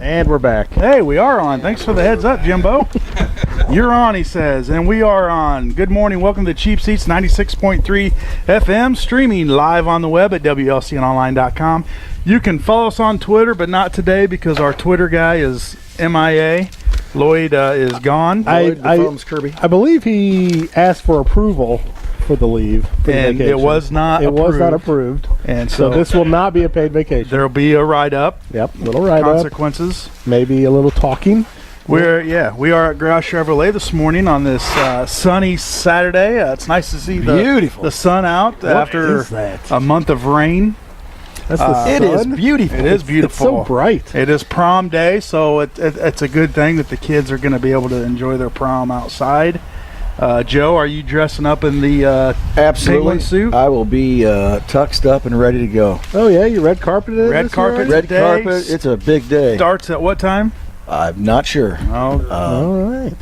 And we're back. Hey, we are on. Thanks for the heads up, Jimbo. You're on, he says, and we are on. Good morning. Welcome to Cheap Seats 96.3 FM, streaming live on the web at WLCNonline.com. You can follow us on Twitter, but not today because our Twitter guy is MIA. Lloyd is gone. Kirby. I believe he asked for approval for the leave. And it was not approved. It was not approved. And so this will not be a paid vacation. There'll be a write-up. Yep, little write-up. Consequences. Maybe a little talking. We are at Graue Chevrolet this morning on this sunny Saturday. It's nice to see the sun out after a month of rain. That's the sun. It is beautiful. It is beautiful. It's so bright. It is prom day, so it's a good thing that the kids are going to be able to enjoy their prom outside. Joe, are you dressing up in the penguin suit? I will be tuxed up and ready to go. Oh yeah, you red carpeted. Red carpet. Red carpet. It's a big day. Starts at what time? I'm not sure. Oh, all right.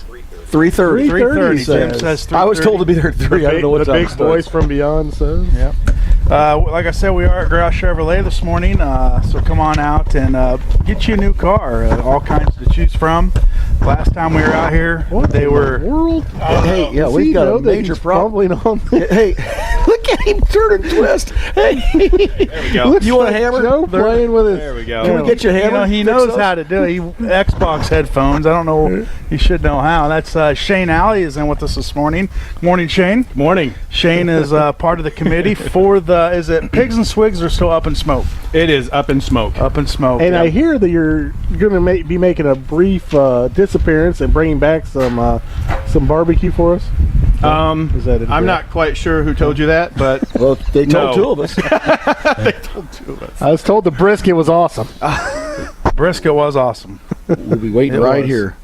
3:30. 3:30. Jim says 3:30. I was told to be there at 3. I don't know what time. The big voice from beyond says. Yep. Like I said, we are at Graue Chevrolet this morning, so come on out and get you a new car. All kinds to choose from. Last time we were out here, they were. World? Hey, yeah, we've got a major problem. Hey, look at him turn and twist. Hey, there we go. You want a hammer? Joe playing with his. There we go. Can we get you a hammer? He knows how to do it. Xbox headphones. I don't know. He should know how. That's Shane Alley is in with us this morning. Morning, Shane. Morning. Shane is part of the committee for the. Is it Pigs and Swigs or still Up in Smoke? It is Up in Smoke. Up in Smoke. And I hear that you're going to be making a brief disappearance and bringing back some barbecue for us. I'm not quite sure who told you that, but well, they told two of us. They told two of us. I was told the brisket was awesome. Brisket was awesome. We'll be waiting right here.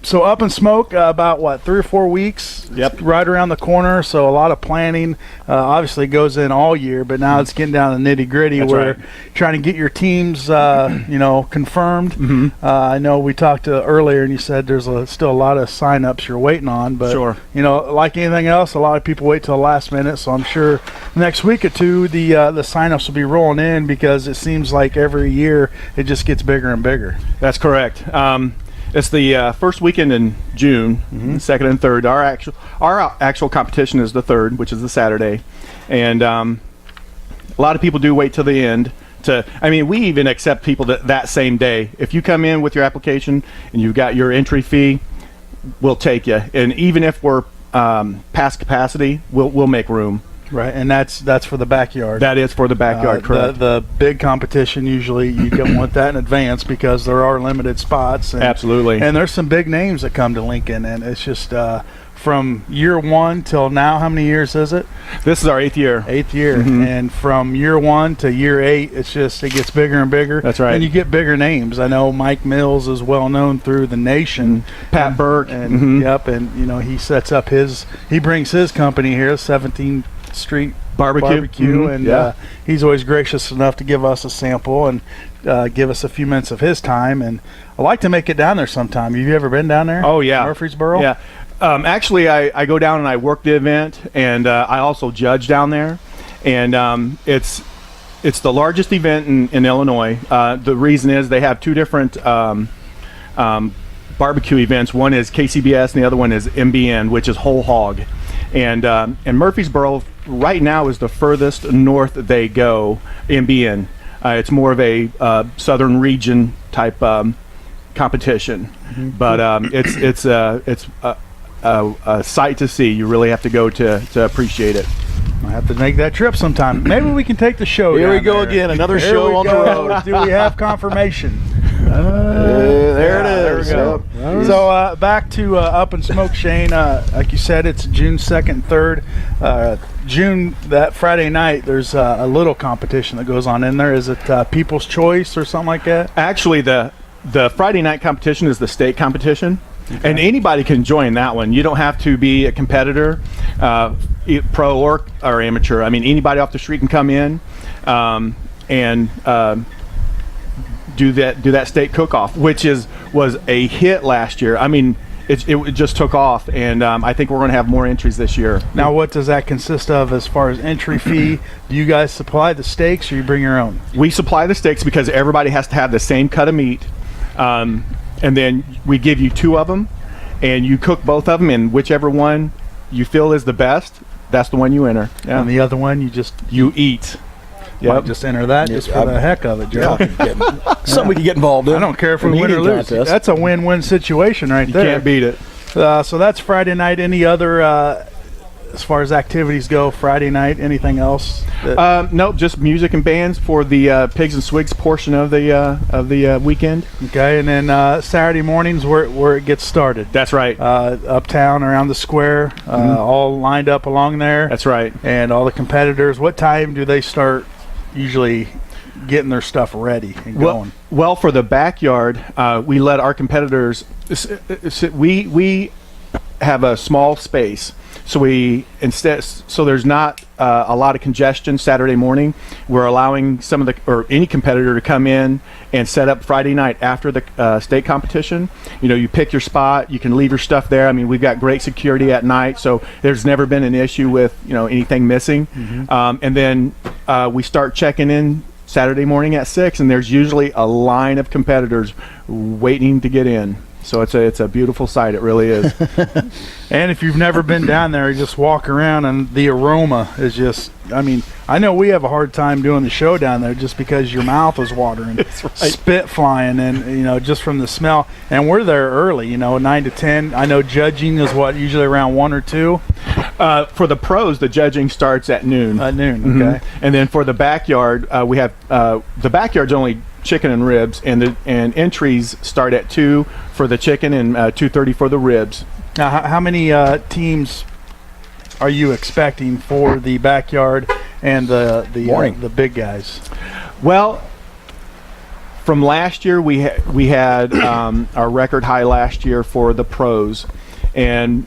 So Up in Smoke, about what, 3 or 4 weeks? Yep. Right around the corner. So a lot of planning. Obviously goes in all year, but now it's getting down to nitty gritty. We're trying to get your teams, confirmed. Mm-hmm. I know we talked earlier, and you said there's still a lot of sign-ups you're waiting on. But sure. Like anything else, a lot of people wait till the last minute. So I'm sure next week or two, the sign-ups will be rolling in because it seems like every year it just gets bigger and bigger. That's correct. It's the first weekend in June, 2nd and 3rd. Our actual competition is the 3rd, which is the Saturday, and a lot of people do wait till the end. We even accept people that same day. If you come in with your application and you've got your entry fee, we'll take you. And even if we're past capacity, we'll make room. Right, and that's for the backyard. That is for the backyard, correct. The big competition, usually you don't want that in advance because there are limited spots. Absolutely. And there's some big names that come to Lincoln, and it's just from year 1 till now, how many years is it? This is our 8th year. 8th year. Mm-hmm. And from year 1 to year 8, it gets bigger and bigger. That's right. And you get bigger names. I know Mike Mills is well known through the nation. Pat Burke. And yep, and he sets up he brings his company here, 17th Street Barbecue, and he's always gracious enough to give us a sample and give us a few minutes of his time. And I like to make it down there sometime. Have you ever been down there? Oh yeah, Murfreesboro. Yeah, actually, I go down and I work the event, and I also judge down there, and it's the largest event in Illinois. The reason is they have 2 different barbecue events. One is KCBS, and the other one is MBN, which is whole hog. And Murfreesboro right now is the furthest north they go. MBN, it's more of a southern region type competition, but it's a sight to see. You really have to go to appreciate it. I have to make that trip sometime. Maybe we can take the show. Here we go there. again, another Here show on the road. Do we have confirmation? There it is. There we go. So back to Up in Smoke, Shane. Like you said, it's June 2nd, 3rd. June, that Friday night, there's a little competition that goes on in there. Is it People's Choice or something like that? Actually, the Friday night competition is the state competition. Okay. And anybody can join that one. You don't have to be a competitor, pro or amateur. Anybody off the street can come in and do that state cook-off, which was a hit last year. It just took off, and I think we're going to have more entries this year. Now, what does that consist of as far as entry fee? Do you guys supply the steaks, or you bring your own? We supply the steaks because everybody has to have the same cut of meat. and then we give you 2 of them, and you cook both of them, and whichever one you feel is the best, that's the one you enter. Yeah. And the other one you eat. Yep. Just enter that just for the heck of it, Joe. Something we can get involved in. I don't care if we An win or eating lose. contest. That's a win-win situation right there. Can't beat it. So that's Friday night. Any other, as far as activities go, Friday night, anything else? Nope, just music and bands for the Pigs and Swigs portion of the weekend. Okay, and then Saturday mornings where it gets started. That's right. Uptown around the square, all lined up along there. That's right. And all the competitors. What time do they start usually getting their stuff ready and going? Well, for the backyard, we let our competitors. We have a small space, so there's not a lot of congestion Saturday morning. We're allowing any competitor to come in and set up Friday night after the state competition. You pick your spot, you can leave your stuff there. I mean, we've got great security at night, so there's never been an issue with anything missing. And then we start checking in Saturday morning at 6, and there's usually a line of competitors waiting to get in. So it's a beautiful sight. It really is. And if you've never been down there, you just walk around and the aroma is just, I mean, I know we have a hard time doing the show down there just because your mouth is watering, right. Spit flying, and just from the smell. And we're there early, 9 to 10. I know judging is usually around 1 or 2. For the pros, the judging starts at noon. At noon, okay. And then for the backyard, we have the backyard's only chicken and ribs, and entries start at 2 for the chicken and 2:30 for the ribs. Now, how many teams are you expecting for the backyard and the big guys? Well, from last year, we had our record high last year for the pros, and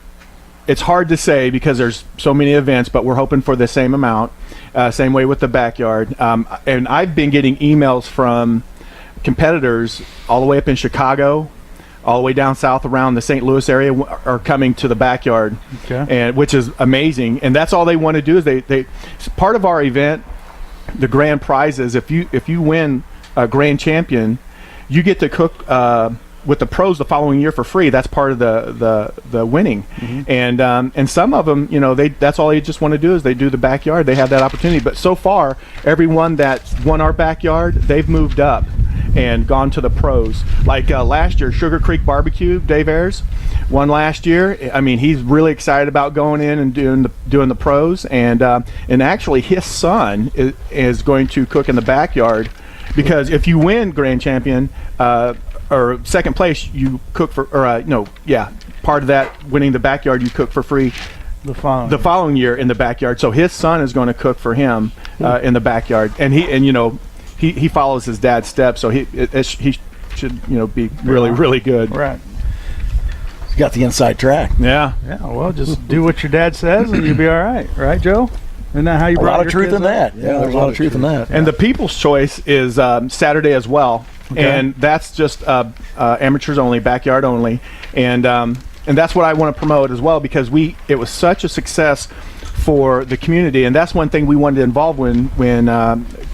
it's hard to say because there's so many events, but we're hoping for the same amount. Same way with the backyard. And I've been getting emails from competitors all the way up in Chicago, all the way down south around the St. Louis area are coming to the backyard, and which is amazing. And that's all they want to do is they part of our event, the grand prize is if you win a grand champion, you get to cook with the pros the following year for free. That's part of the winning. And some of them, that's all they just want to do is they do the backyard. They have that opportunity. But so far, everyone that's won our backyard, they've moved up and gone to the pros. Like last year, Sugar Creek Barbecue, Dave Ayers won last year. I mean, he's really excited about going in and doing the pros. And actually, his son is going to cook in the backyard, because if you win grand champion or second place, you cook for part of that winning the backyard, you cook for free the following year in the backyard. So his son is going to cook for him in the backyard, and he follows his dad's steps, so he should be really good. Right. He's got the inside track. Yeah. Well, just do what your dad says and you'll be all right, Joe? Isn't that how you brought a lot of truth in that? Yeah, there's a lot of truth in that. And the People's Choice is Saturday as well, and that's just amateurs only, backyard only, and that's what I want to promote as well, because it was such a success for the community, and that's one thing we wanted to involve when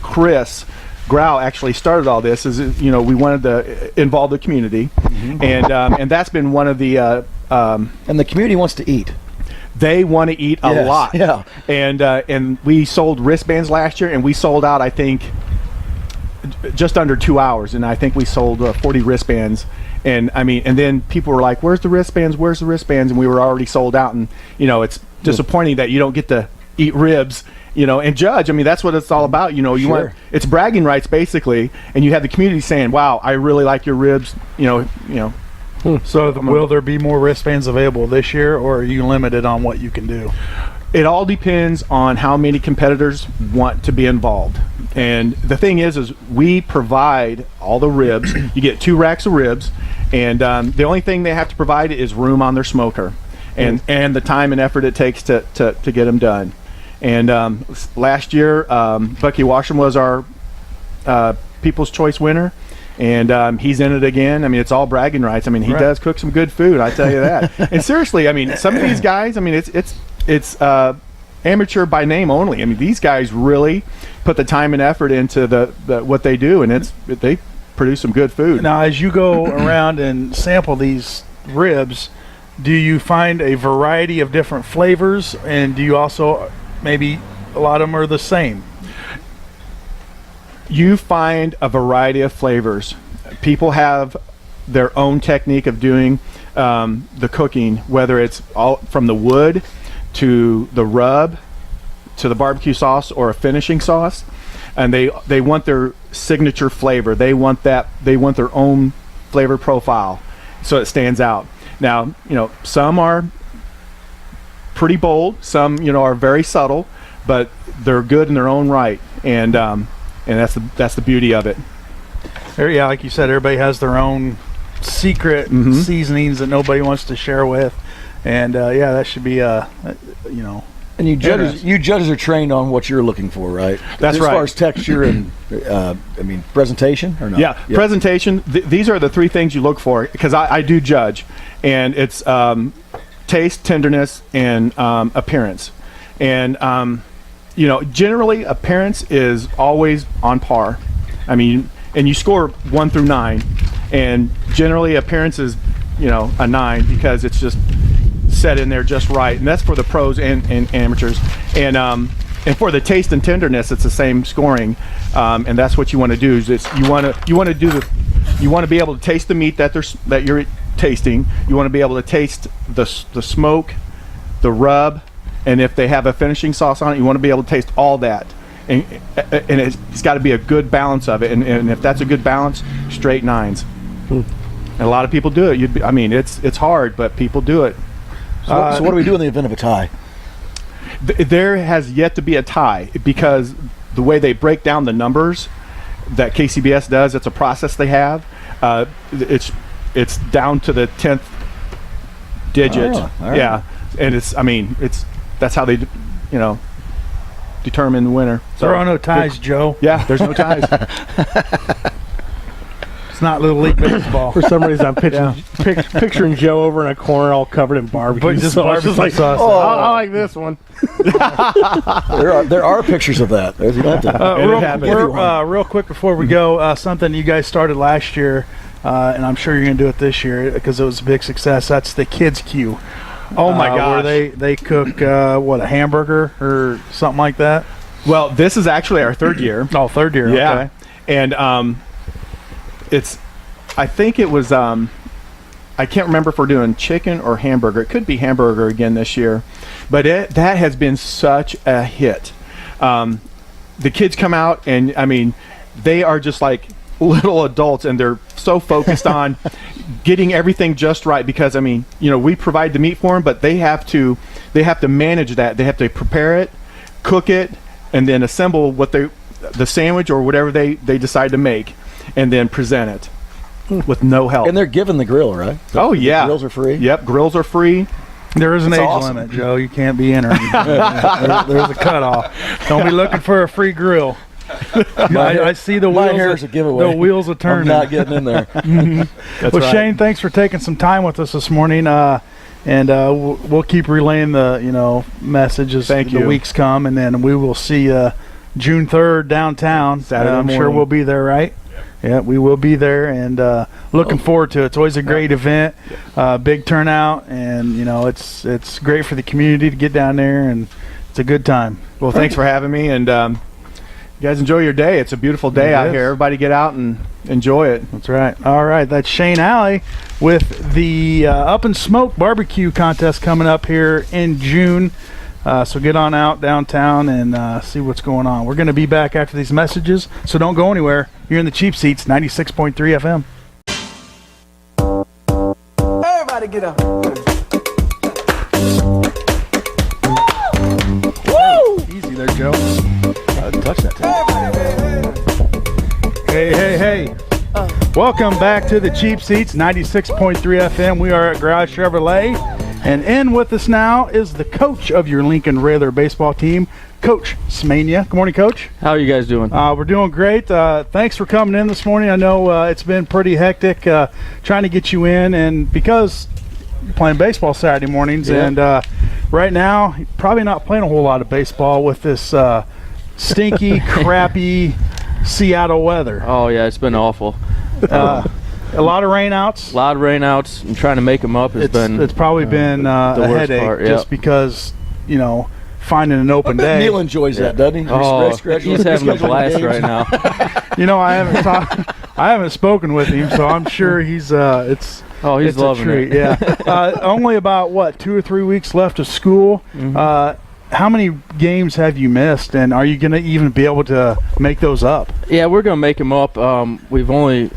Chris Graue actually started all this. Is we wanted to involve the community, and that's been one of the and the community wants to eat. They want to eat a lot. Yeah. And we sold wristbands last year, and we sold out, I think, just under 2 hours, and I think we sold 40 wristbands. And and then people were like, "Where's the wristbands? Where's the wristbands?" And we were already sold out. And it's disappointing that you don't get to eat ribs, and judge. I mean, that's what it's all about. It's bragging rights basically, and you have the community saying, "Wow, I really like your ribs." So will there be more wristbands available this year, or are you limited on what you can do? It all depends on how many competitors want to be involved. And the thing is we provide all the ribs. You get 2 racks of ribs, and the only thing they have to provide is room on their smoker, and the time and effort it takes to get them done. And last year, Bucky Washam was our People's Choice winner. And he's in it again. I mean, it's all bragging rights. I mean, he does cook some good food, I tell you that. And seriously, I mean, some of these guys, I mean, it's amateur by name only. I mean, these guys really put the time and effort into the what they do, and they produce some good food. Now, as you go around and sample these ribs, do you find a variety of different flavors, and do you also maybe a lot of them are the same? You find a variety of flavors. People have their own technique of doing the cooking, whether it's all from the wood to the rub to the barbecue sauce or a finishing sauce, and they want their signature flavor. They want their own flavor profile so it stands out. Now, some are pretty bold, some are very subtle, but they're good in their own right, and that's the beauty of it. Yeah, like you said, everybody has their own secret seasonings that nobody wants to share with, and that should be And you judges are trained on what you're looking for, right? That's as right. As far as texture and presentation, or not? Yeah, presentation. These are the three things you look for, because I do judge, and it's taste, tenderness, and appearance. And generally appearance is always on par. I mean, and you score 1 through 9, and generally appearance is a 9 because it's just set in there just right, and that's for the pros and amateurs. And for the taste and tenderness, it's the same scoring, and that's what you want to do. Is you want to be able to taste the meat that you're tasting. You want to be able to taste the smoke, the rub, and if they have a finishing sauce on it, you want to be able to taste all that. And it's got to be a good balance of it, and if that's a good balance, straight 9s. And a lot of people do it. It's hard, but people do it. So what do we do in the event of a tie? There has yet to be a tie, because the way they break down the numbers that KCBS does, it's a process they have. It's down to the 10th digit. Oh, all right. Yeah, and that's how they determine the winner. So there are no ties, Joe. Yeah, there's no ties. It's not Little League baseball. For some reason, I'm picturing Joe over in a corner, all covered in barbecue Just sauce. barbecue Just like, sauce. I like this one. There are pictures of that. There's Real quick before we go, something you guys started last year, and I'm sure you're going to do it this year because it was a big success. That's the Kids Queue. Oh my gosh! Where they cook a hamburger or something like that. Well, this is actually our third year. Oh, third year. Yeah, Okay. and I think it was I can't remember if we're doing chicken or hamburger. It could be hamburger again this year, but that has been such a hit. The kids come out, and they are just like little adults, and they're so focused on getting everything just right, because we provide the meat for them, but they have to manage that. They have to prepare it, cook it, and then assemble the sandwich or whatever they decide to make, and then present it with no help. And they're given the grill, right? Oh yeah, grills are free. Yep, grills are free. There is an age awesome. limit, Joe. You can't be entering. There's a cutoff. Don't be looking for a free grill. I see the My wheels. hair's a giveaway. The wheels are turning. I'm not getting in there. That's Well, right. Shane, thanks for taking some time with us this morning. And we'll keep relaying the message as Thank the you. weeks come, and then we will see June 3rd downtown. Saturday I'm sure morning. we'll be there, right? Yeah, we will be there, and looking forward to it. It's always a great event, big turnout, and it's great for the community to get down there, and it's a good time. Well, thanks for having me, and you guys enjoy your day. It's a beautiful day out here. Everybody get out and enjoy it. That's right. All right, that's Shane Alley with the Up and Smoke barbecue contest coming up here in June. So get on out downtown and see what's going on. We're going to be back after these messages, so don't go anywhere. You're in the Cheap Seats, 96.3 FM. Everybody get up. Woo! Easy there, Joe. I didn't touch that tape. Hey. Welcome back to the Cheap Seats, 96.3 FM. We are at Graue Chevrolet, and in with us now is the coach of your Lincoln Rather baseball team, Coach Smania. Good morning, Coach. How are you guys doing? We're doing great. Thanks for coming in this morning. I know it's been pretty hectic trying to get you in, and because you're playing baseball Saturday mornings, and right now you're probably not playing a whole lot of baseball with this stinky, crappy Seattle weather. Oh yeah, it's been awful. A lot of rainouts. A lot of rainouts, and trying to make them up It's probably been a headache part, just because, finding an open day. Neil enjoys that, doesn't he? Oh, he's having a blast right now. I haven't spoken with him, so I'm sure he's it's loving a treat. it. Yeah. Only about 2 or 3 weeks left of school. How many games have you missed, and are you going to even be able to make those up? Yeah, we're going to make them up. We've only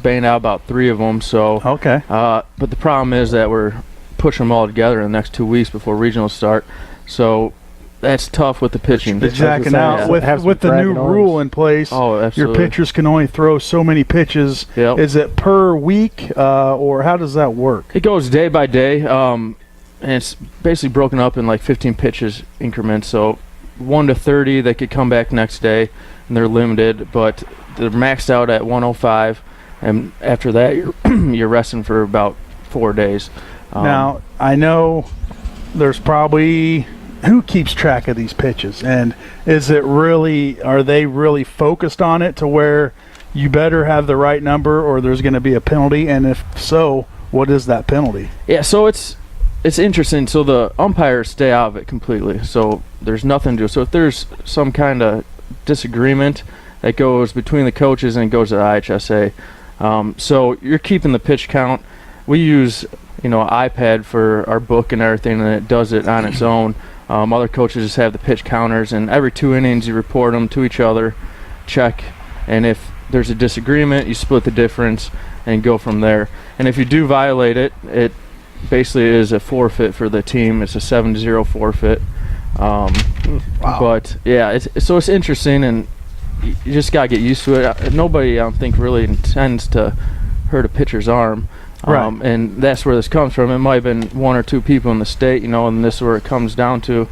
banged out about 3 of them, so okay. But the problem is that we're pushing them all together in the next 2 weeks before regionals start, so that's tough with the pitching. Exactly. Now, with the new rule in place, your pitchers can only throw so many pitches. Yep. Is it per week, or how does that work? It goes day by day, and it's basically broken up in like 15 pitches increments. So 1 to 30, they could come back next day, and they're limited, but they're maxed out at 105, and after that, you're resting for about 4 days. Now, I know there's probably who keeps track of these pitches, and are they really focused on it to where you better have the right number or there's going to be a penalty, and if so, what is that penalty? Yeah, so it's interesting. So the umpires stay out of it completely, so there's nothing to do. So if there's some kind of disagreement that goes between the coaches and goes to the IHSA, so you're keeping the pitch count. We use an iPad for our book and everything, and it does it on its own. Other coaches just have the pitch counters, and every 2 innings you report them to each other, check, and if there's a disagreement, you split the difference and go from there. And if you do violate it, it basically is a forfeit for the team. It's a 7-0 forfeit. Wow. But yeah, it's interesting, and you just gotta get used to it. Nobody, I don't think, really intends to hurt a pitcher's arm. Right. And that's where this comes from. It might have been 1 or 2 people in the state, and this is where it comes down to.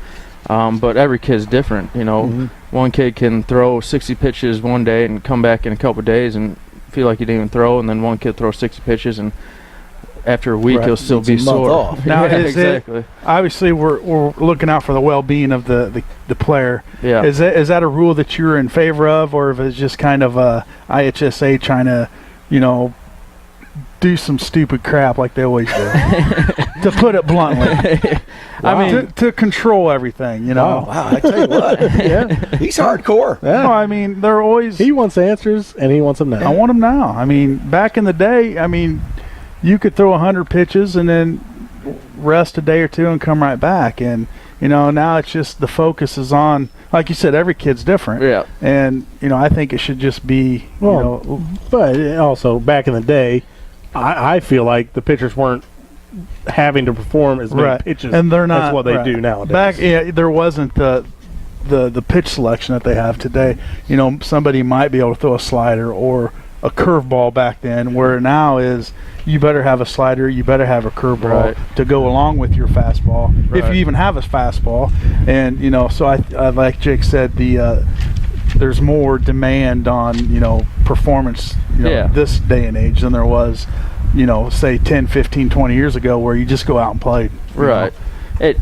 But every kid's different, One kid can throw 60 pitches one day and come back in a couple of days and feel like he didn't even throw, and then one kid throws 60 pitches and after a week he'll still be sore. Now, yeah, exactly. Obviously, we're looking out for the well-being of the player. Yeah. Is that a rule that you're in favor of, or if it's just kind of a IHSA trying to, do some stupid crap like they always do, to put it bluntly? Wow. I mean, to control everything, Wow, I tell you what, yeah, he's hardcore. Yeah. No, I mean, they're always. He wants answers, and he wants them now. I want them now. I mean, back in the day, you could throw 100 pitches and then rest a day or two and come right back, and now it's just the focus is on, like you said, every kid's different. Yeah. And I think it should just be. But also back in the day, I feel like the pitchers weren't having to perform as many pitches, and they're not. That's what they do nowadays. Back, there wasn't the pitch selection that they have today. Somebody might be able to throw a slider or a curveball back then, where now is you better have a slider, you better have a curveball to go along with your fastball, if you even have a fastball. And so I like Jake said, there's more demand on performance this day and age than there was say 10, 15, 20 years ago, where you just go out and play. Right.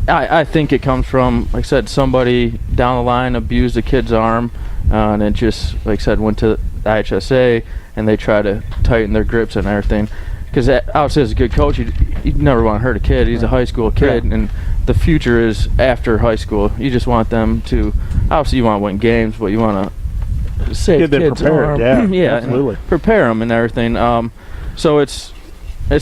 I think it comes from, like I said, somebody down the line abused a kid's arm, and it just, like I said, went to the IHSA, and they try to tighten their grips and everything. Because obviously, as a good coach, you never want to hurt a kid. He's a high school kid, and the future is after high school. You just want them to, obviously, you want to win games, but you want to save kids' arm. Yeah, absolutely. Prepare them and everything. So it's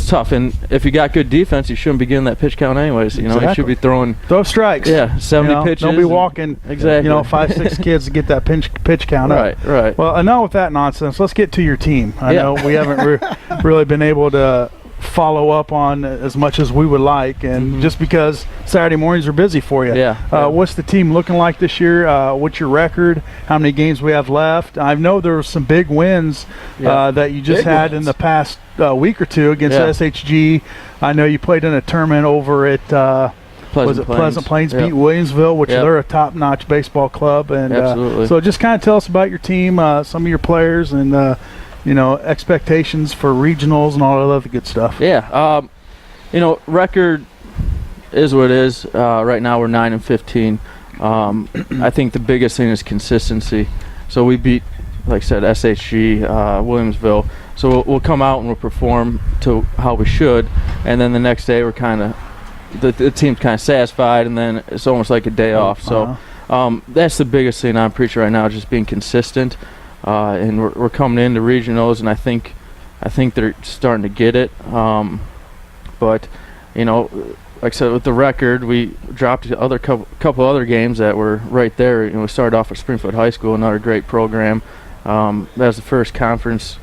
tough, and if you got good defense, you shouldn't be getting that pitch count anyways. You should be throwing strikes. Yeah, 70 pitches. Don't be walking. Exactly. 5-6 kids to get that pitch count up. Right. Well, enough with that nonsense. Let's get to your team. I know we haven't really been able to follow up on as much as we would like, and just because Saturday mornings are busy for you. What's the team looking like this year? What's your record? How many games we have left? I know there were some big wins that you just had in the past week or two against SHG. I know you played in a tournament over at Pleasant Plains, beat Williamsville, which they're a top-notch baseball club. And so just kind of tell us about your team, some of your players, and expectations for regionals and all that other good stuff. Yeah. Record is what it is. Right now we're 9-15. I think the biggest thing is consistency. So we beat, like I said, SHG, Williamsville. So we'll come out and we'll perform to how we should, and then the next day we're kind of the team's kind of satisfied, and then it's almost like a day off. So that's the biggest thing I'm preaching right now, just being consistent. And we're coming into regionals, and I think they're starting to get it. But like I said, with the record, we dropped a couple other games that were right there. We started off at Springfield High School, another great program. That was the first conference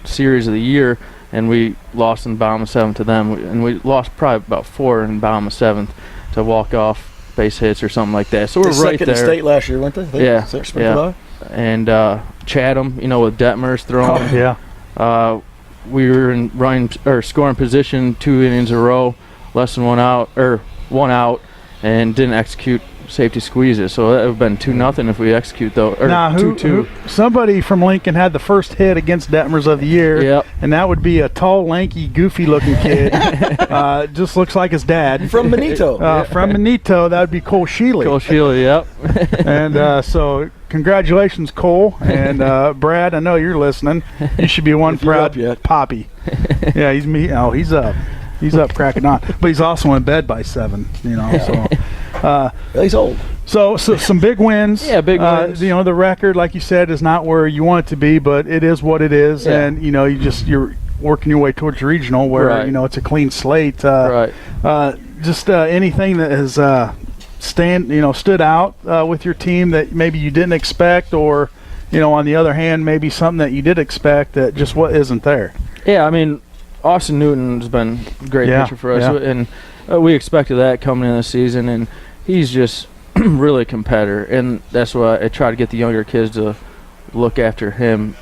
series of the year, and we lost in bottom of 7th to them. And we lost probably about 4 in bottom of 7th to walk-off base hits or something like that. So we're right there. Second in state last year, weren't they? Yeah. And Chatham, with Detmers throwing. We were in scoring position 2 innings in a row, less than 1 out, and didn't execute safety squeezes. So that would have been 2-0 if we execute though. Or 2-2. Somebody from Lincoln had the first hit against Detmers of the year, and that would be a tall, lanky, goofy-looking kid. Just looks like his dad. From Benito. From Benito, that would be Cole Sheely. Cole Sheely, yep. And so congratulations, Cole. And Brad, I know you're listening. You should be one proud poppy. Yeah, he's up. He's up cracking on. But he's also in bed by 7, so. He's old. So some big wins. Yeah, big wins. The record, like you said, is not where you want it to be, but it is what it is. Yeah. And, you're working your way towards regional where, it's a clean slate. Just anything that has stood out with your team that maybe you didn't expect, or, on the other hand, maybe something that you did expect that just isn't there. Yeah, I mean, Austin Newton's been a great pitcher for us, and we expected that coming in the season, and he's just really a competitor, and that's why I try to get the younger kids to look after him,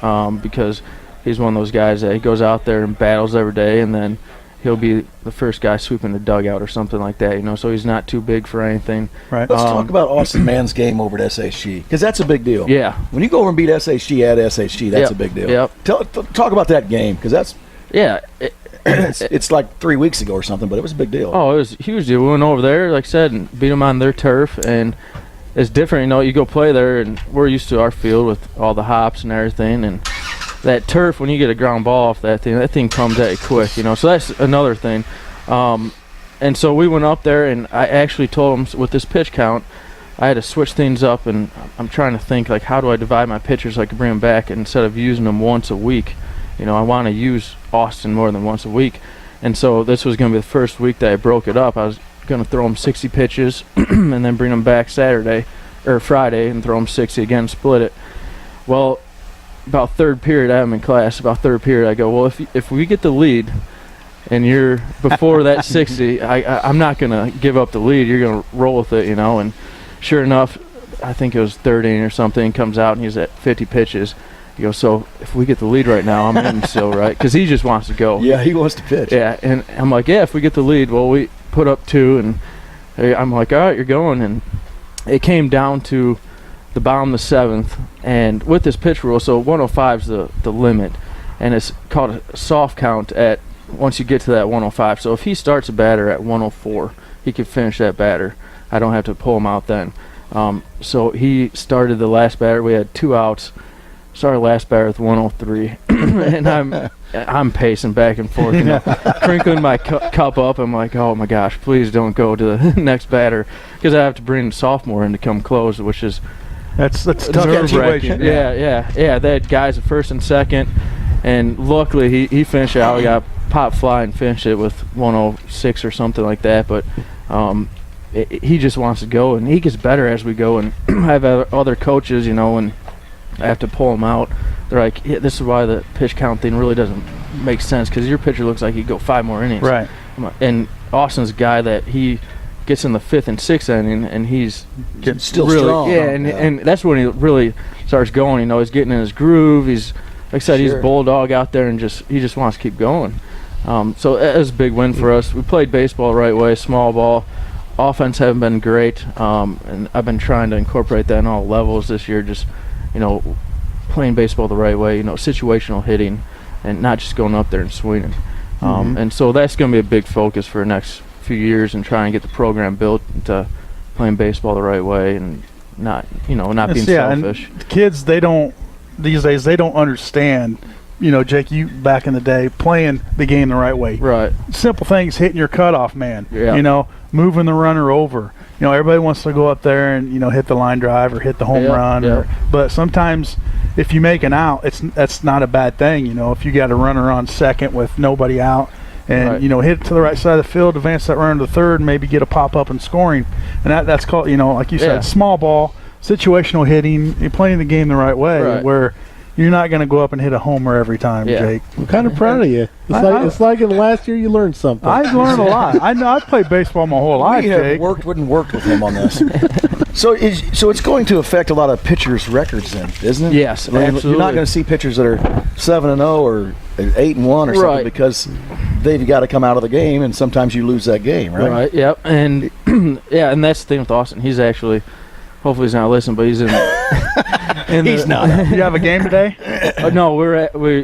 because he's one of those guys that he goes out there and battles every day, and then he'll be the first guy sweeping the dugout or something like that, so he's not too big for anything. Right. Let's talk about Austin Mann's game over at SHG, because that's a big deal. Yeah. When you go over and beat SHG at SHG, that's a big deal. Yep. Talk about that game, because that's it's like 3 weeks ago or something, but it was a big deal. Oh, it was a huge deal. We went over there, like I said, and beat them on their turf, and it's different. You go play there, and we're used to our field with all the hops and everything, and that turf, when you get a ground ball off that thing comes at you quick, so that's another thing. And so we went up there, and I actually told them with this pitch count, I had to switch things up, and I'm trying to think, like, how do I divide my pitchers so I can bring them back instead of using them once a week. I want to use Austin more than once a week. And so this was going to be the first week that I broke it up. I was going to throw them 60 pitches and then bring them back Friday and throw them 60 again, split it. Well, about third period, I have them in class. About third period, I go, well, if we get the lead and you're before that 60, I'm not going to give up the lead. You're going to roll with it, And sure enough, I think it was third inning or something, comes out and he's at 50 pitches. He goes, so if we get the lead right now, I'm in still, right? Because he just wants to go. Yeah, he wants to pitch. Yeah, and I'm like, if we get the lead, well, we put up 2, and I'm like, all right, you're going. And it came down to the bottom of the 7th, and with this pitch rule, so 105 is the limit, and it's called a soft count at once you get to that 105. So if he starts a batter at 104, he can finish that batter. I don't have to pull him out then. So he started the last batter. We had 2 outs. Started last batter with 103, and I'm pacing back and forth, crinkling my cup up. I'm like, oh my gosh, please don't go to the next batter, because I have to bring the sophomore in to come close, which is that's a tough situation. Yeah. They had guys at first and second, and luckily he finished it out. We got pop fly and finished it with 106 or something like that. But he just wants to go, and he gets better as we go. And I have other coaches, and I have to pull them out. They're like, this is why the pitch count thing really doesn't make sense, because your pitcher looks like he'd go 5 more innings. Right. And Austin's a guy that he gets in the 5th and 6th inning, and he's still really strong. Yeah, and that's when he really starts going. He's getting in his groove. He's, like I said, he's a bulldog out there, and he just wants to keep going. So it was a big win for us. We played baseball the right way, small ball. Offense haven't been great, and I've been trying to incorporate that in all levels this year. Just playing baseball the right way, situational hitting, and not just going up there and swinging. And so that's going to be a big focus for the next few years, and trying to get the program built to playing baseball the right way, and not being selfish. And kids, these days they don't understand Jake, you back in the day playing the game the right way. Right. Simple things, hitting your cutoff man. Yeah. Moving the runner over. Everybody wants to go up there and hit the line drive or hit the home run. But sometimes if you make an out, that's not a bad thing. If you got a runner on second with nobody out, and hit it to the right side of the field, advance that runner to third, and maybe get a pop up and scoring. And that's called, like you said, small ball, situational hitting. You're playing the game the right way, where you're not going to go up and hit a homer every time, Jake. I'm kind of proud of you. It's like in the last year you learned something. I've learned a lot. I've played baseball my whole life, Jake. We have worked with him on this. So it's going to affect a lot of pitchers' records then, isn't it? Yes, absolutely. You're not going to see pitchers that are 7-0 or 8-1 or something because they've got to come out of the game, and sometimes you lose that game, right? Right. Yep. And and that's the thing with Austin. He's actually, hopefully he's not listening, but he's in. He's not. You have a game today? No,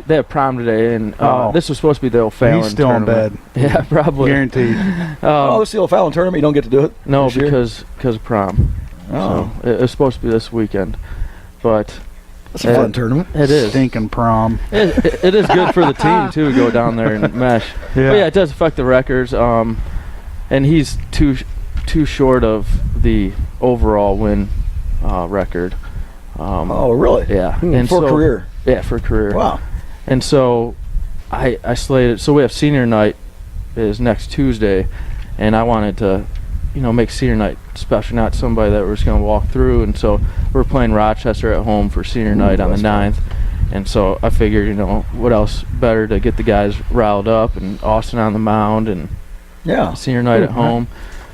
they have prom today, and this was supposed to be the O'Fallon. He's still tournament. in bed. Yeah, probably. Guaranteed. It's the O'Fallon tournament. You don't get to do it? No, because of prom. Oh. So it was supposed to be this weekend, but that's a fun tournament. It is. Stinking prom. It is good for the team too to go down there and mesh. Yeah. But it does affect the records. And he's too short of the overall win record. Really? Yeah. And for career. Yeah, for career. Wow. And so I slated. So we have senior night is next Tuesday, and I wanted to, make senior night special, not somebody that was going to walk through. And so we're playing Rochester at home for senior night on the 9th. And so I figured, what else better to get the guys riled up, and Austin on the mound, and senior night at home.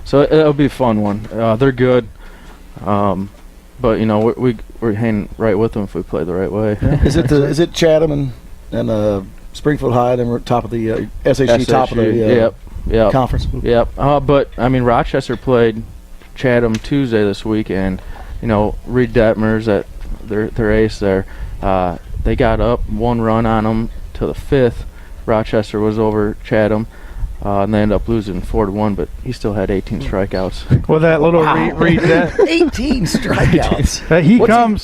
So it'll be a fun one. They're good. But we're hanging right with them if we play the right way. Is it Chatham and Springfield High? Then we're top of the SHG, top of the conference. Yep. But Rochester played Chatham Tuesday this week, and Reed Detmers, at their ace there. They got up 1 run on them to the 5th. Rochester was over Chatham. And they ended up losing 4-1, but he still had 18 strikeouts. Well, that little Reed 18 strikeouts.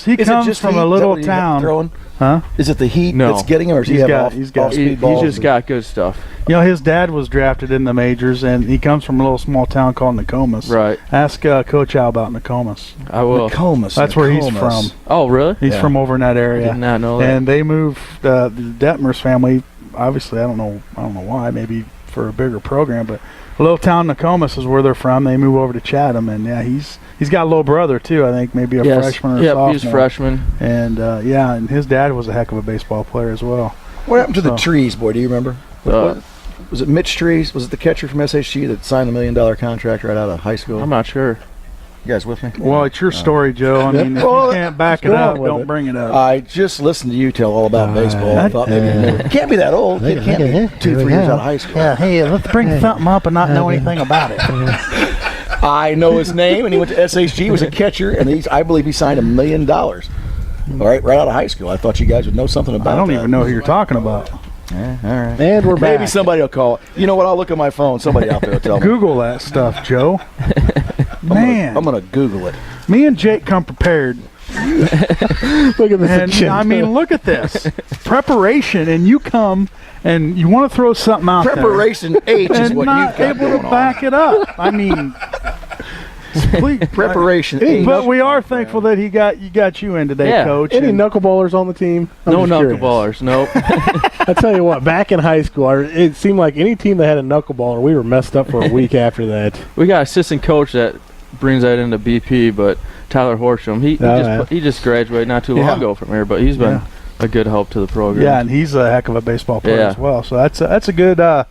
He comes from a little town. Huh? Is it the heat No. that's getting him, or does he have off-speed balls? He's just got good stuff. His dad was drafted in the majors, and he comes from a little small town called Nokomis. Right. Ask Coach Al about Nokomis. I will. Nokomis. That's where he's from. Oh, really? He's from over in that area. I did not know that. And they moved the Detmers family. Obviously, I don't know why. Maybe for a bigger program, but a little town Nokomis is where they're from. They move over to Chatham, and he's got a little brother too. I think maybe a freshman or sophomore. He's a freshman. And and his dad was a heck of a baseball player as well. What happened to the Trees, boy? Do you remember? Was it Mitch Trees? Was it the catcher from SHG that signed $1 million contract right out of high school? I'm not sure. You guys with me? Well, it's your story, Joe. I mean, if you can't back it up, don't bring it up. I just listened to you tell all about baseball. I thought maybe it can't be that old. It can't be 2-3 years out of high school. Yeah, hey, let's bring something up and not know anything about it. I know his name, and he went to SHG, was a catcher, and I believe he signed $1 million. All right out of high school. I thought you guys would know something about that. I don't even know who you're talking about. Yeah, all right. And we're back. Maybe somebody will call it. You know what? I'll look at my phone. Somebody out there will tell me. Google that stuff, Joe. Man. I'm going to Google it. Me and Jake come prepared. Look at this. And look at this. Preparation, and you come and you want to throw something out Preparation H there. is and what not you've got able going to back it up. I mean, Preparation H. But we are thankful that you got you in today, Coach. Any knuckleballers on the team? No knuckleballers. Nope. I tell you what, back in high school, it seemed like any team that had a knuckleballer, we were messed up for a week after that. We got an assistant coach that brings that into BP, but Tyler Horsham, he just graduated not too long ago from here, but he's been a good help to the program. Yeah, and he's a heck of a baseball player as well. So that's a good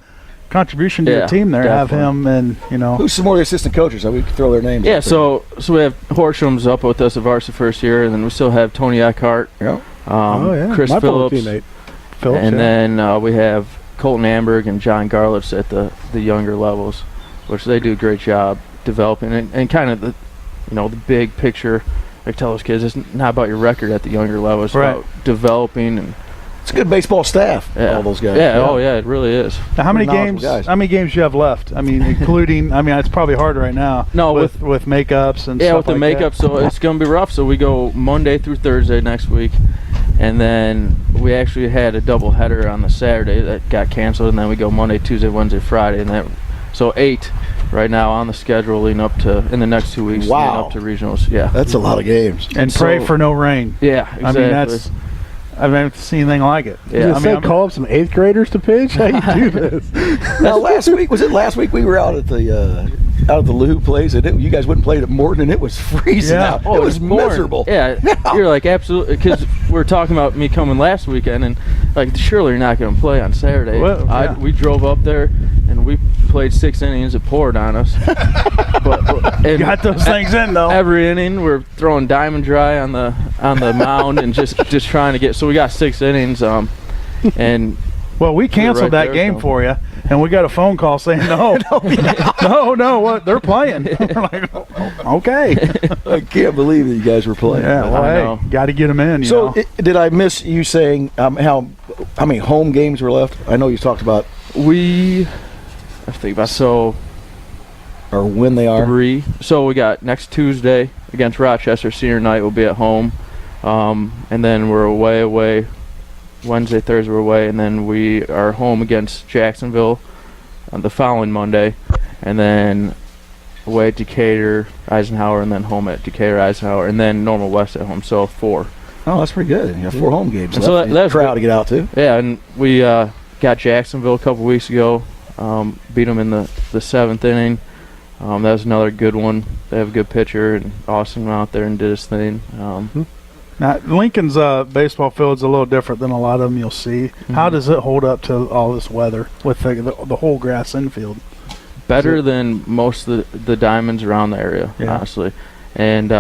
contribution to your team there. Definitely. Have him, and who's some more of the assistant coaches? We can throw their names. Yeah, so we have Horsham's up with us at varsity first year, and then we still have Tony Eckhart, Chris My Phillips, teammate. and then we have Colton Amberg and John Garliffs at the younger levels, which they do a great job developing and kind of the big picture. I tell those kids, it's not about your record at the younger levels, it's about developing, and it's a good baseball staff. All those guys. It really is. Now, how many games do you have left? I mean, including it's probably hard right now. No, with makeups and stuff with the like makeup, that. so it's gonna be rough. So we go Monday through Thursday next week, and then we actually had a double header on the Saturday that got canceled, and then we go Monday, Tuesday, Wednesday, Friday, and that. So 8 right now on the schedule leading up to in the next 2 weeks. Wow. Leading up to regionals. Yeah, That's a lot of games. And pray for no rain. Yeah, exactly. I mean, I've never seen anything like it. Yeah, call up some 8th graders to pitch. How you do this? Now, last week we were out at the Lou place, and you guys wouldn't play it at Morton, and it was freezing out. Oh, it was miserable. Yeah, you're like absolutely, because we were talking about me coming last weekend, and like surely you're not going to play on Saturday. Well, yeah. We drove up there and we played 6 innings. It poured on us. And Got those things in though. every inning we're throwing diamond dry on the mound and just trying to get. So we got 6 innings. And Well, we canceled right that there, game so. for you, and we got a phone call saying no, no, what they're playing. We're like, okay, I can't believe that you guys were playing. yeah, well, I hey, know. got to get them in. You So, know? did I miss you saying how many home games were left? I know you talked about I think about or when they are. 3. So we got next Tuesday against Rochester Senior Night. We'll be at home, and then we're away. Wednesday, Thursday we're away, and then we are home against Jacksonville the following Monday, and then away at Decatur, Eisenhower, and then home at Decatur, Eisenhower, and then Normal West at home. So 4. Oh, that's pretty good. You have 4 home games. So left. that's crowd good. to get out to. Yeah, and we got Jacksonville a couple weeks ago. Beat them in the 7th inning. That was another good one. They have a good pitcher, and Austin went out there and did his thing. Now, Lincoln's baseball field's a little different than a lot of them you'll see. How does it hold up to all this weather with the whole grass infield? Better than most of the diamonds around the area, Yeah. honestly. And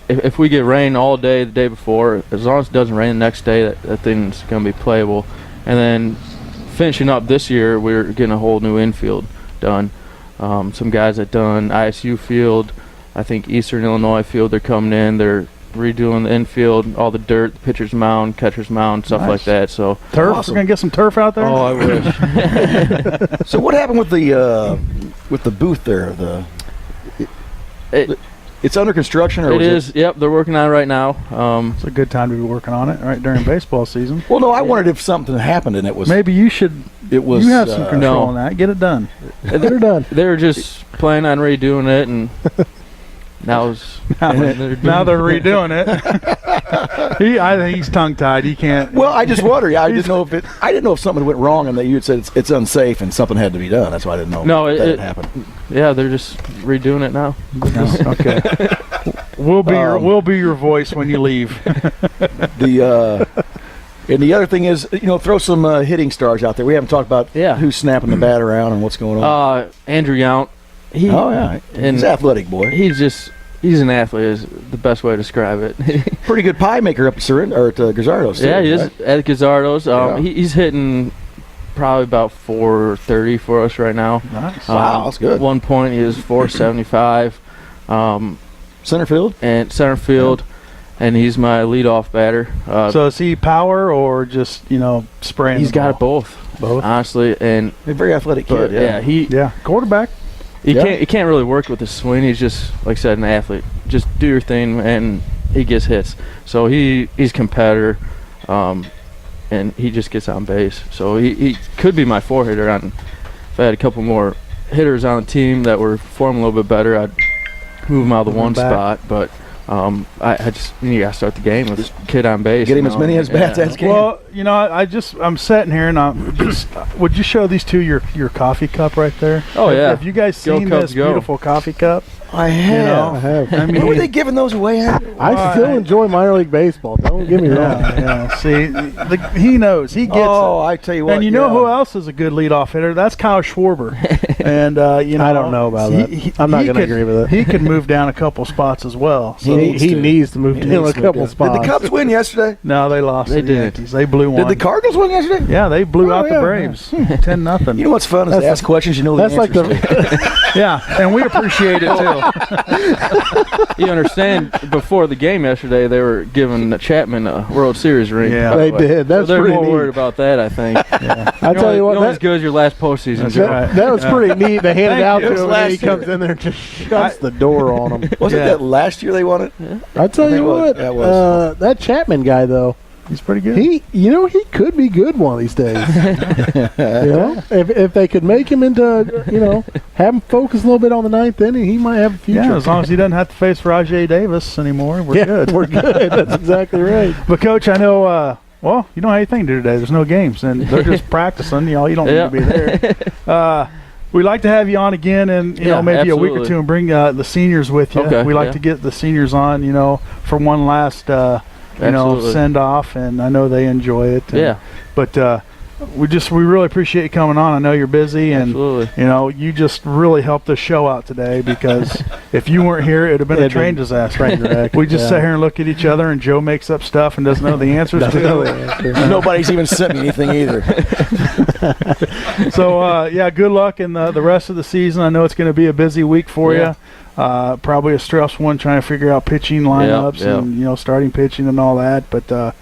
if we get rain all day the day before, as long as it doesn't rain the next day, that thing's going to be playable. And then finishing up this year, we're getting a whole new infield done. Some guys that done ISU field, I think Eastern Illinois field, they're coming in. They're redoing the infield, all the dirt, the pitcher's mound, catcher's mound, stuff Nice. like that. So Turf? Awesome. We're gonna get some turf out there. oh, I wish. So what happened with the booth there? It's under construction, or It was is. Yep, they're working on it right now. It's a good time to be working on it right during baseball season. Well, no, I wondered if something happened and it was. Maybe you should. It was. You have some control No. on that. Get it done. They're done. They were just planning on redoing it, and now Now they're redoing it. I think he's tongue tied. He can't. Well, I just wondered. I didn't know if something went wrong and that you had said it's unsafe and something had to be done. That's why I didn't know. No, that it happened. Yeah, they're just redoing it now. No, okay. We'll be your voice when you leave. And the other thing is, throw some hitting stars out there. We haven't talked about who's snapping the bat around and what's going on. Andrew Yount. And he's an athletic boy. He's an athlete is the best way to describe it. Pretty good pie maker up at Gazzardo's. Yeah, he is right? at Gazzardo's. Yeah. He's hitting probably about 430 for us right now. Nice. Wow, that's good. At one point he was 475. Center field. And center field, and he's my leadoff batter. So is he power or just spraying? He's the got ball? it both, honestly. And A very athletic but, kid. yeah, Quarterback. he can't really work with his swing. He's just, like I said, an athlete. Just do your thing, and he gets hits. So he's a competitor, and he just gets on base. So he could be my 4-hitter. If I had a couple more hitters on the team that were performing a little bit better, I'd move him out of the one spot. But I just you gotta start the game with this kid on base. Get him as many as bats as can. Well, I'm sitting here and I'm just. Would you show these two your coffee cup right there? Oh, yeah. Have you guys Go seen Cubs, this go. beautiful coffee cup? I have. I have. I mean, Were they giving those away at? I still enjoy minor league baseball. Don't get me wrong. yeah. See, he knows. He gets it. I tell you what. And you know who else is a good leadoff hitter? That's Kyle Schwarber. And I don't know about that. I'm not going to agree with it. He could move down a couple spots as well. So He needs to move down a couple spots. Did the Cubs win yesterday? no, they lost. They to the did. Yankees. They blew one. Did the Cardinals win yesterday? Yeah, they blew Oh, out yeah, the Braves. 10-0. You know what's fun is to ask questions you know the That's like answers to. Yeah, and we appreciate it too. You understand? Before the game yesterday, they were giving Chapman a World Series ring. Yeah. by the They way. did. That's so they're pretty more neat. worried about that, I think. I tell you what, you're only as good as your last postseason That's job. right. that was pretty they hand it out to him, and last he comes in there and just shuts the door on him. Wasn't that last year they won it? I tell you what, that was. that Chapman guy though, He's pretty good. he could be good one of these days. If they could make him into, have him focus a little bit on the ninth inning, he might have a future. Yeah, as long as he doesn't have to face Rajay Davis anymore, we're good. We're good. That's exactly right. But Coach, I know. Well, you don't have anything to do today. There's no games, and they're just practicing. You don't need to be there. We'd like to have you on again in maybe a week or two and bring the seniors with you. Okay, we like to get the seniors on, for one last send off, and I know they enjoy it. But we really appreciate you coming on. I know you're busy, and you just really helped the show out today, because if you weren't here, it'd have been a train disaster. We just sat here and look at each other, and Joe makes up stuff and doesn't know the answers to. Nobody's even sent me anything either. So good luck in the rest of the season. I know it's going to be a busy week for you. Probably a stressful one, trying to figure out pitching lineups and starting pitching and all that. But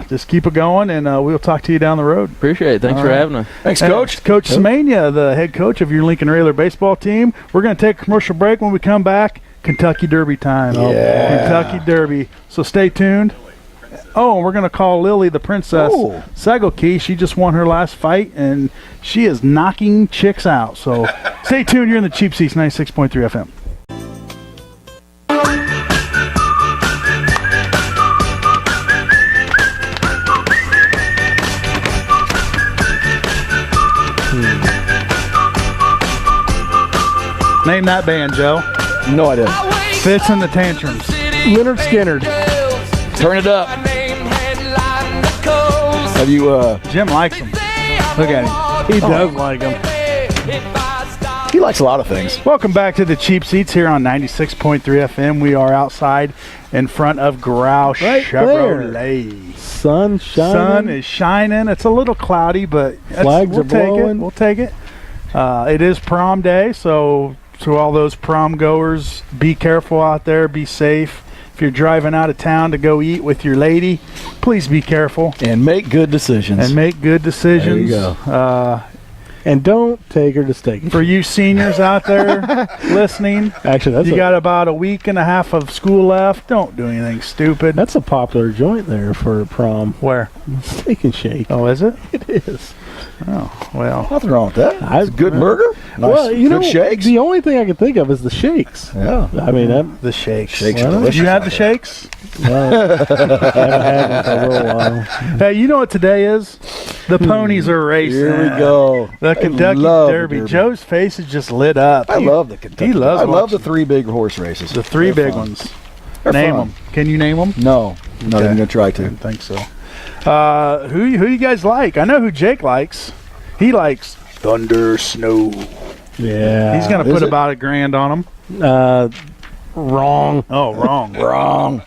just keep it going, and we'll talk to you down the road. Appreciate it. Thanks for having us. Thanks, Coach. Coach Smania, the head coach of your Lincoln Raider baseball team. We're going to take a commercial break. When we come back, Kentucky Derby time. Kentucky Derby. So stay tuned. Oh, and we're going to call Lily the Princess Segelkey. She just won her last fight, and she is knocking chicks out. So stay tuned. You're in the Cheap Seats 96.3 FM. Name that band, Joe. No idea. Fits in the Tantrums. Leonard Skinner. Turn it up. Have you, Jim likes them. Look at him. He does like them. he likes a lot of things. Welcome back to the Cheap Seats here on 96.3 FM. We are outside in front of Graue Chevrolet. Sun shining. Sun is shining. It's a little cloudy, but Flags we'll are blowing. We'll take it. It is prom day, so to all those prom goers, be careful out there. Be safe. If you're driving out of town to go eat with your lady, please be careful. And make good decisions. There you go. And don't take her to steak. For you seniors out there listening, Actually, you got about a week and a half of school left. Don't do anything stupid. that's a popular joint there for prom. Where? Steak and Shake. Oh, is it? It is. Oh, well. Nothing wrong with that. It's a good burger. Nice, Well, good shakes. the only thing I can think of is the shakes. Yeah. I mean, The shakes. Shakes are Did delicious. you have the shakes? haven't had one for a little while. Hey, you know what today is? The ponies are racing. Here we go. The Kentucky love the Derby. Derby. Joe's face is just lit up. I love the Kentucky. He loves I love the watching three big horse races. the three They're big fun. ones. They're Name fun. them. Can you name them? No, not even gonna try I to. didn't think so. Who you guys like? I know who Jake likes. He likes Thunder Snow. Yeah. He's going to is put it? about $1,000 on him. Wrong. Oh, wrong. Wrong.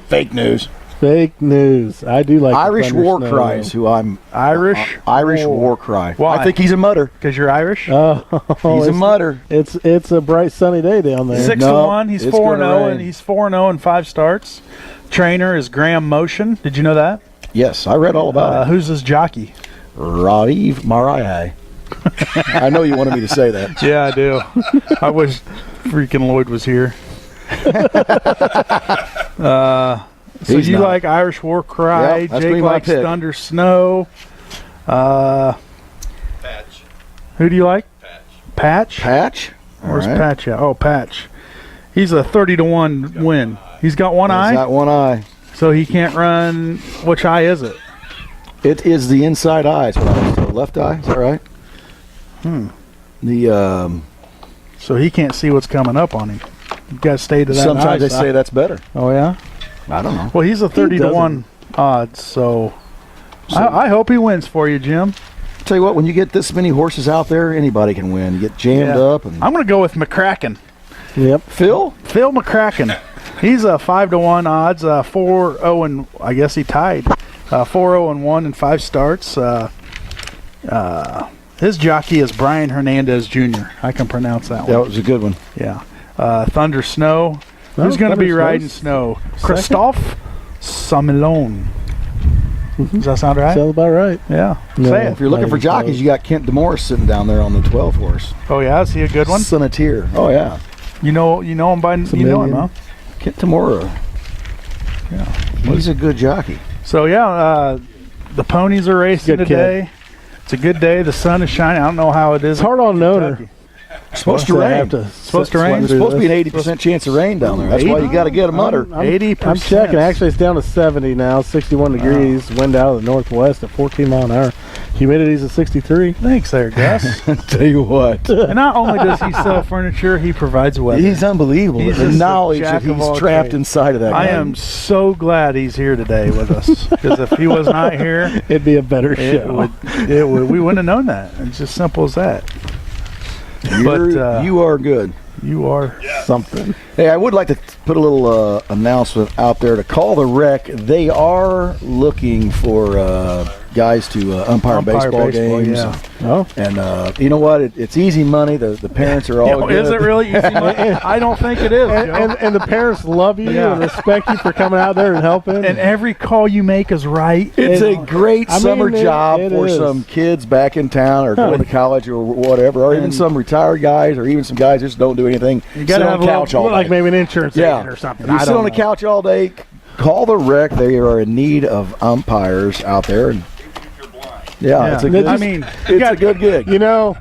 Fake news. Fake news. I do like the Irish Thunder War Snow. Cries. Who I'm Irish? Irish War Cry. Why? I think he's a mutter. Because you're Irish? Oh, He's a it's- mutter. It's a bright sunny day down there. 6-1. He's it's 4-0, gonna and rain. he's 4-0 in 5 starts. Trainer is Graham Motion. Did you know that? Yes, I read all about it. Who's his jockey? Raviv Mariah. I know you wanted me to say that. Yeah, I do. I wish freaking Lloyd was here. So He's you not. like Irish War Cry. Yep, that's Jake gonna be my likes pick. Thunder Snow. Patch. Who do you like? Patch. Patch. Where's All right. Patch at? Oh, Patch. He's a 30-1 win. He's got one He's eye, got one eye. so he can't run. Which eye is it? It is the inside eye. Is what I was told. Left eye. Is that right? The So he can't see what's coming up on him. You got to stay to that. sometimes they eye say that's better. Oh yeah. I don't know. Well, he's a 30-1 odds, so I hope he wins for you, Jim. Tell you what, when you get this many horses out there, anybody can win. You get jammed Yeah. up. And I'm going to go with McCracken. Yep. Phil, Phil McCracken. He's a 5-1 odds. 4-0 and I guess he tied. 4-0-1 in 5 starts. His jockey is Brian Hernandez Jr. I can pronounce that that one. was a good one. Yeah. Thunder Snow. No, Who's going to Thunder be Snow's riding snow? second. Christophe Samilone. Does that sound right? Sounds about right. Yeah. No. Say it. If you're looking for jockeys, you got Kent DeMorris sitting down there on the 12 horse. Oh yeah, is he a good one? Sonneteer. Oh yeah. You know him by you know him, huh? Kent DeMorris. Yeah. He's a good jockey. So yeah, the ponies are racing Good today. It's a good day. The sun is shining. I don't know how it is. It's hard on an owner. Supposed to rain. Supposed to rain. There's supposed to be an 80% chance of rain down there. That's why you got to get them under. 80%. I'm checking. Actually, it's down to 70 now. 61 degrees. Wind out of the northwest at 14 mile an hour. Humidity's at 63. Thanks there, Gus. Tell you what. And not only does he sell furniture, he provides weather. He's unbelievable. He's The just a knowledge jack that of he's all trapped trades. inside of that I guy. am so glad he's here today with us. Because if he was not here, It'd be a better show. we wouldn't have known that. It's just simple as that. You are good. You are Something. Hey, I would like to put a little announcement out there to call the rec. They are looking for guys to umpire baseball games. yeah. Oh, And you know what? It's easy money. The parents are all good. Is it really easy money? I don't think it is, Joe. and the parents love you Yeah. and respect you for coming out there and helping. And every call you make is right. It's a great I mean, summer it- job it for is. some kids back in town or going to college or whatever, or even some retired guys or even some guys that just don't do anything. You got to Sit on have the couch all like day. maybe an insurance agent or something. You I sit don't on the know. couch all day. Call the rec. They are in need of umpires out there. And yeah, it's a good. I mean, it's a good gig. You know,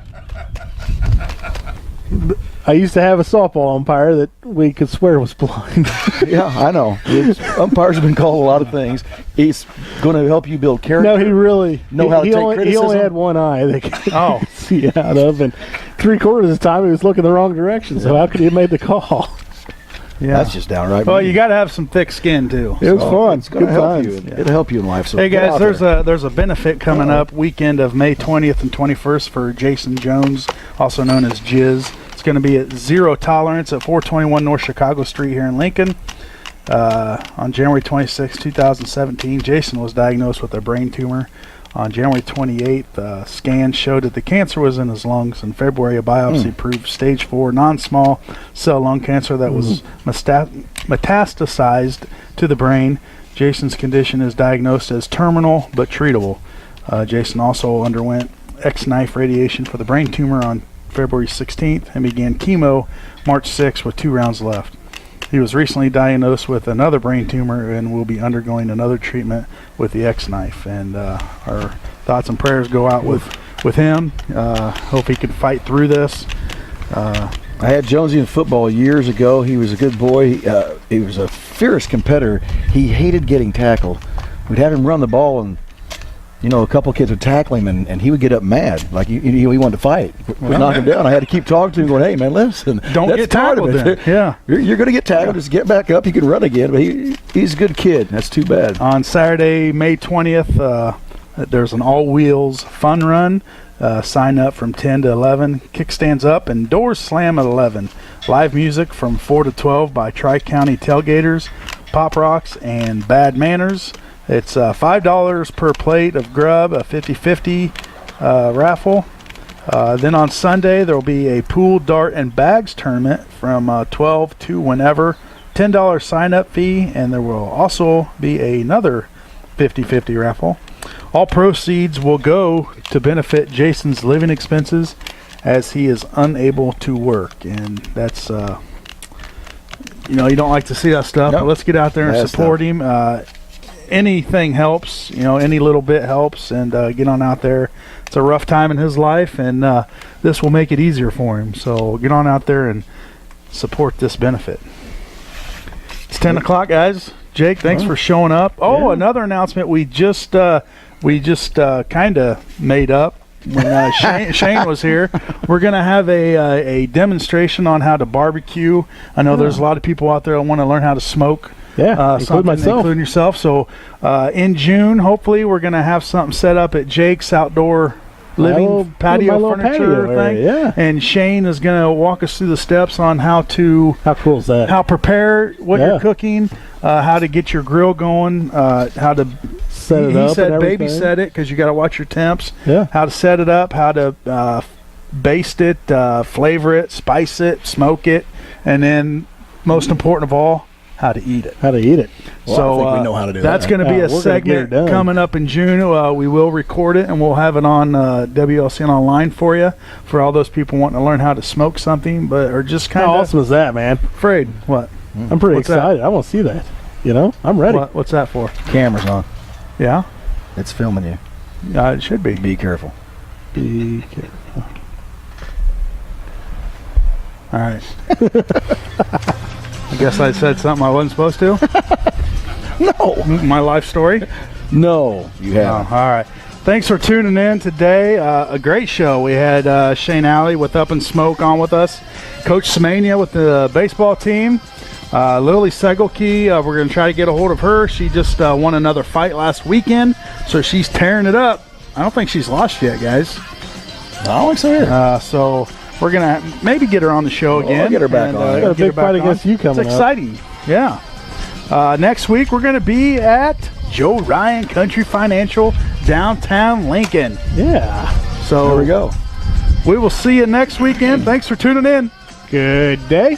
I used to have a softball umpire that we could swear was blind. Yeah, I know. Umpires have been called a lot of things. He's going to help you build character. No, he really Know how to take He only criticism? had one eye that could see out of, and 3/4 of the time he was looking the wrong direction. So how could he have made the call? yeah. That's just downright. Well, mean. you got to have some thick skin too. It was fun. It's going to Good help times. you. It'll help you in life. So Hey get guys, out there's a benefit coming up weekend of May 20th and 21st for Jason Jones, also known as Jizz. It's going to be at Zero Tolerance at 421 North Chicago Street here in Lincoln. On January 26, 2017, Jason was diagnosed with a brain tumor. On January 28th, scans showed that the cancer was in his lungs. In February, a biopsy proved stage 4 non-small cell lung cancer that was metastasized to the brain. Jason's condition is diagnosed as terminal but treatable. Jason also underwent X-knife radiation for the brain tumor on February 16th and began chemo March 6th with 2 rounds left. He was recently diagnosed with another brain tumor and will be undergoing another treatment with the X-knife. And our thoughts and prayers go out with him. Hope he can fight through this. I had Jonesy in football years ago. He was a good boy. He was a fierce competitor. He hated getting tackled. We'd have him run the ball, and a couple kids would tackle him, and he would get up mad, like he wanted to fight. We'd knock him down. I had to keep talking to him, going, "Hey man, listen, Don't that's get part of tackled it. then." Yeah. You're going to get tackled. Just get back up. You can run again, but he's a good kid. That's too bad. On Saturday, May 20th, there's an all-wheels fun run. Sign up from 10 to 11. Kickstands up and doors slam at 11. Live music from 4 to 12 by Tri-County Tailgaters, Pop Rocks, and Bad Manners. It's $5 per plate of grub, a 50-50 raffle. Then on Sunday, there will be a pool, dart, and bags tournament from 12 to whenever. $10 sign-up fee, and there will also be another 50-50 raffle. All proceeds will go to benefit Jason's living expenses as he is unable to work. And that's, you don't like to see that stuff, Nope. but let's get out there and That's support him. Anything helps, any little bit helps, and get on out there. It's a rough time in his life, and this will make it easier for him. So get on out there and support this benefit. It's 10 o'clock, guys. Jake, thanks for showing up. Oh, another announcement we just kind of made up when Shane was here. We're going to have a demonstration on how to barbecue. I know there's a lot of people out there that want to learn how to smoke. Yeah, Including yourself. So in June, hopefully, we're going to have something set up at Jake's outdoor living my patio little furniture patio thing. area, yeah. And Shane is going to walk us through the steps on how cool is that? how prepare what you're cooking, how to get your grill going, how to Set it he up said and baby everything. set it because you got to watch your temps. Yeah. How to set it up, how to baste it, flavor it, spice it, smoke it, and then most important of all, how to eat it. How to eat it. Well, So I think we know how to do that's that. going to be Yeah, a we're gonna get it segment done. coming up in June. We will record it and we'll have it on WLCN online for you, for all those people wanting to learn how to smoke something, but are just kind How of awesome is that, man? afraid. What? I'm pretty What's that? excited. I want to see that. You know, I'm ready. What's that for? Camera's on. Yeah, It's filming you. it should be. Be careful. Be careful. All right. I guess I said something I wasn't supposed to. No. My life story. No, you Oh, haven't. all right. Thanks for tuning in today. A great show. We had Shane Alley with Up and Smoke on with us. Coach Smania with the baseball team. Lily Segelke, we're going to try to get a hold of her. She just won another fight last weekend, so she's tearing it up. I don't think she's lost yet, guys. I don't think so either. So we're going to maybe get her on the show Well, again. I'll get her back on. Got a get her big back fight on. against you coming It's up. exciting. Yeah. Next week, we're going to be at Joe Ryan Country Financial, downtown Lincoln. Yeah. So There we go. we will see you next weekend. Thanks for tuning in. Good day.